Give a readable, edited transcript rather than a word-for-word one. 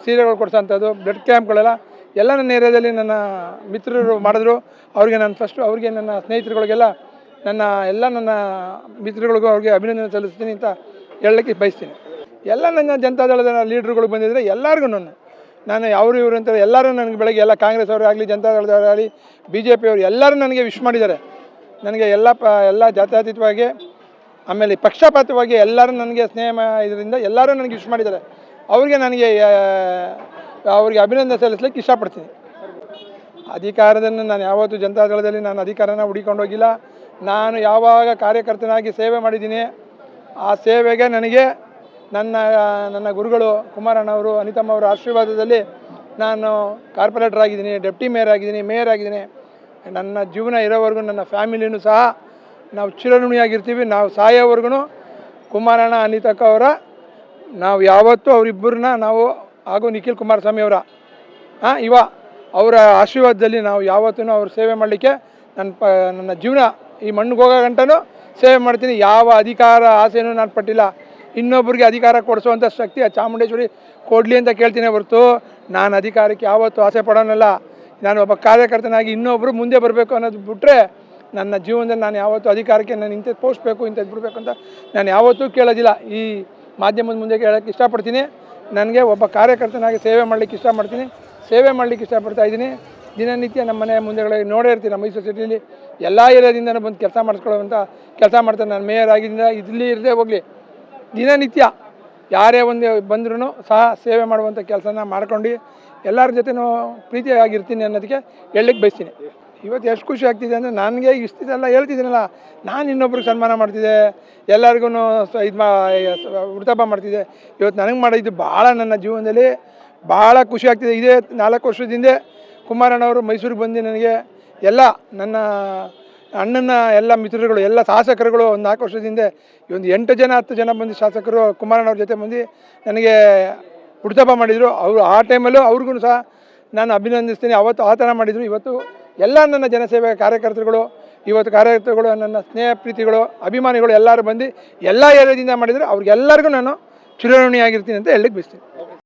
ಸೀರೆಗಳು ಕೊಡಿಸೋಂಥದ್ದು, ಬ್ಲಡ್ ಕ್ಯಾಂಪ್ಗಳೆಲ್ಲ ಎಲ್ಲ ನನ್ನ ಏರಿಯಾದಲ್ಲಿ ನನ್ನ ಮಿತ್ರರು ಮಾಡಿದ್ರು. ಅವ್ರಿಗೆ ನಾನು ಫಸ್ಟು ಅವ್ರಿಗೆ ನನ್ನ ಸ್ನೇಹಿತರುಗಳಿಗೆಲ್ಲ ನನ್ನ ಮಿತ್ರಗಳಿಗೂ ಅವ್ರಿಗೆ ಅಭಿನಂದನೆ ಸಲ್ಲಿಸ್ತೀನಿ ಅಂತ ಹೇಳಲಿಕ್ಕೆ ಬಯಸ್ತೀನಿ. ಎಲ್ಲ ನನ್ನ ಜನತಾದಳದ ಲೀಡ್ರುಗಳು ಬಂದಿದ್ದರೆ ಎಲ್ಲರಿಗೂ ನಾನು ಇವರು ಅಂತ ಎಲ್ಲರೂ ನನಗೆ ಬೆಳಗ್ಗೆ ಎಲ್ಲ ಕಾಂಗ್ರೆಸ್ ಅವರಾಗಲಿ, ಜನತಾದಳದವರಾಗಲಿ, BJP ಅವರು ಎಲ್ಲರೂ ನನಗೆ ವಿಶ್ ಮಾಡಿದ್ದಾರೆ. ನನಗೆ ಎಲ್ಲ ಜಾತ್ಯತೀತವಾಗಿ ಆಮೇಲೆ ಪಕ್ಷಪಾತವಾಗಿ ಎಲ್ಲರೂ ನನಗೆ ಇದರಿಂದ ಎಲ್ಲರೂ ನನಗೆ ವಿಶ್ ಮಾಡಿದ್ದಾರೆ. ಅವ್ರಿಗೆ ಅವ್ರಿಗೆ ಅಭಿನಂದನೆ ಸಲ್ಲಿಸಲಿಕ್ಕೆ ಇಷ್ಟಪಡ್ತೀನಿ. ಅಧಿಕಾರವನ್ನು ನಾನು ಯಾವತ್ತೂ ಜನತಾದಳದಲ್ಲಿ ನಾನು ಅಧಿಕಾರನ ಹುಡಿಕೊಂಡು ಹೋಗಿಲ್ಲ. ನಾನು ಯಾವಾಗ ಕಾರ್ಯಕರ್ತನಾಗಿ ಸೇವೆ ಮಾಡಿದ್ದೀನಿ ಆ ಸೇವೆಗೆ ನನಗೆ ನನ್ನ ಗುರುಗಳು ಕುಮಾರಣ್ಣವರು, ಅನಿತಮ್ಮ ಅವರ ಆಶೀರ್ವಾದದಲ್ಲಿ ನಾನು ಕಾರ್ಪೊರೇಟರ್ ಆಗಿದ್ದೀನಿ, ಡೆಪ್ಟಿ ಮೇಯರ್ ಆಗಿದ್ದೀನಿ, ಮೇಯರ್ ಆಗಿದ್ದೀನಿ. ನನ್ನ ಜೀವನ ಇರೋವರೆಗೂ ನನ್ನ ಫ್ಯಾಮಿಲಿನೂ ಸಹ ನಾವು ಚಿರಋಣಿಯಾಗಿರ್ತೀವಿ. ನಾವು ಸಾಯೋವರೆಗೂ ಕುಮಾರಣ್ಣ, ಅನಿತಕ್ಕ ಅವರ ನಾವು ಯಾವತ್ತೂ ಅವರಿಬ್ಬರನ್ನ ನಾವು ಹಾಗೂ ನಿಖಿಲ್ ಕುಮಾರಸ್ವಾಮಿ ಅವರ ಆಶೀರ್ವಾದದಲ್ಲಿ ನಾವು ಯಾವತ್ತೂ ಅವ್ರ ಸೇವೆ ಮಾಡಲಿಕ್ಕೆ ನನ್ನ ಜೀವನ ಈ ಮಣ್ಣಿಗೆ ಹೋಗೋ ಗಂಟನೂ ಸೇವೆ ಮಾಡ್ತೀನಿ. ಯಾವ ಅಧಿಕಾರ ಆಸೆನೂ ನಾನು ಪಟ್ಟಿಲ್ಲ. ಇನ್ನೊಬ್ಬರಿಗೆ ಅಧಿಕಾರ ಕೊಡಿಸುವಂಥ ಶಕ್ತಿ ಆ ಚಾಮುಂಡೇಶ್ವರಿ ಕೊಡಲಿ ಅಂತ ಕೇಳ್ತೀನಿ ಹೊರತು ನಾನು ಅಧಿಕಾರಕ್ಕೆ ಯಾವತ್ತೂ ಆಸೆ ಪಡೋನಲ್ಲ. ನಾನು ಒಬ್ಬ ಕಾರ್ಯಕರ್ತನಾಗಿ ಇನ್ನೊಬ್ಬರು ಮುಂದೆ ಬರಬೇಕು ಅನ್ನೋದು ಬಿಟ್ಟರೆ ನನ್ನ ಜೀವನದಲ್ಲಿ ನಾನು ಯಾವತ್ತೂ ಅಧಿಕಾರಕ್ಕೆ ನಾನು ಇಂಥದ್ದು ಪೋಸ್ಟ್ಬೇಕು ಇಂಥದ್ದು ಬಿಡಬೇಕು ಅಂತ ನಾನು ಯಾವತ್ತೂ ಕೇಳೋದಿಲ್ಲ. ಈ ಮಾಧ್ಯಮದ ಮುಂದೆ ಹೇಳೋಕ್ಕೆ ಇಷ್ಟಪಡ್ತೀನಿ. ನನಗೆ ಒಬ್ಬ ಕಾರ್ಯಕರ್ತನಾಗಿ ಸೇವೆ ಮಾಡಲಿಕ್ಕೆ ಇಷ್ಟಪಡ್ತೀನಿ, ಸೇವೆ ಮಾಡಲಿಕ್ಕೆ ಇಷ್ಟಪಡ್ತಾ ಇದ್ದೀನಿ. ದಿನನಿತ್ಯ ನಮ್ಮ ಮನೆ ಮುಂದೆಗಳಿಗೆ ನೋಡೇ ಇರ್ತೀನಿ. ನಮ್ಮ ಮೈಸೂರು ಸಿಟಿಲಿ ಎಲ್ಲ ಏರಿಯಾದಿಂದನೂ ಬಂದು ಕೆಲಸ ಮಾಡಿಸ್ಕೊಳ್ಳುವಂಥ ಕೆಲಸ ಮಾಡ್ತಾರೆ. ನಾನು ಮೇಯರ್ ಆಗಿದ್ದರಿಂದ ಇಲ್ಲಿ ಇರದೇ ಹೋಗಲಿ ದಿನನಿತ್ಯ ಯಾರೇ ಒಂದು ಬಂದ್ರೂ ಸಹ ಸೇವೆ ಮಾಡುವಂಥ ಕೆಲಸನ ಮಾಡ್ಕೊಂಡು ಎಲ್ಲರ ಜೊತೆನೂ ಪ್ರೀತಿಯಾಗಿರ್ತೀನಿ ಅನ್ನೋದಕ್ಕೆ ಹೇಳಲಿಕ್ಕೆ ಬಯಸ್ತೀನಿ. ಇವತ್ತು ಎಷ್ಟು ಖುಷಿ ಆಗ್ತಿದೆ ಅಂದರೆ ನನಗೆ ಇಷ್ಟೆಲ್ಲ ಹೇಳ್ತಿದ್ದೀನಲ್ಲ, ನಾನು ಇನ್ನೊಬ್ರಿಗೆ ಸನ್ಮಾನ ಮಾಡ್ತಿದ್ದೆ, ಎಲ್ಲರಿಗೂ ಹುಟ್ಟುಹಬ್ಬ ಮಾಡ್ತಿದ್ದೆ. ಇವತ್ತು ನನಗೆ ಮಾಡಿದ್ದು ಭಾಳ ನನ್ನ ಜೀವನದಲ್ಲಿ ಭಾಳ ಖುಷಿ ಆಗ್ತಿದೆ. ಇದೇ 4 ವರ್ಷದ ಕುಮಾರಣ್ಣವರು ಮೈಸೂರಿಗೆ ಬಂದು ನನಗೆ ಎಲ್ಲ ನನ್ನ ಅಣ್ಣನ ಎಲ್ಲ ಮಿತ್ರರುಗಳು ಎಲ್ಲ ಶಾಸಕರುಗಳು ಒಂದು 4 ವರ್ಷದ ಒಂದು 8 ಜನ 10 ಜನ ಬಂದು ಶಾಸಕರು ಕುಮಾರಣ್ಣವ್ರ ಜೊತೆ ಬಂದು ನನಗೆ ಹುಟ್ಟುಹಬ್ಬ ಮಾಡಿದರು. ಅವರು ಆ ಟೈಮಲ್ಲೂ ಅವ್ರಿಗೂ ಸಹ ನಾನು ಅಭಿನಂದಿಸ್ತೀನಿ. ಅವತ್ತು ಆ ಥರ ಮಾಡಿದರು. ಇವತ್ತು ಎಲ್ಲ ನನ್ನ ಜನಸೇವೆ ಕಾರ್ಯಕರ್ತರುಗಳು ನನ್ನ ಸ್ನೇಹ ಪ್ರೀತಿಗಳು ಅಭಿಮಾನಿಗಳು ಎಲ್ಲರೂ ಬಂದು ಎಲ್ಲ ಏರಿಯಾದಿಂದ ಮಾಡಿದರು. ಅವ್ರಿಗೆಲ್ಲರಿಗೂ ನಾನು ಚಿರಋಣಿಯಾಗಿರ್ತೀನಿ ಅಂತ ಹೇಳಲಿಕ್ಕೆ ಬಯಸ್ತೀನಿ.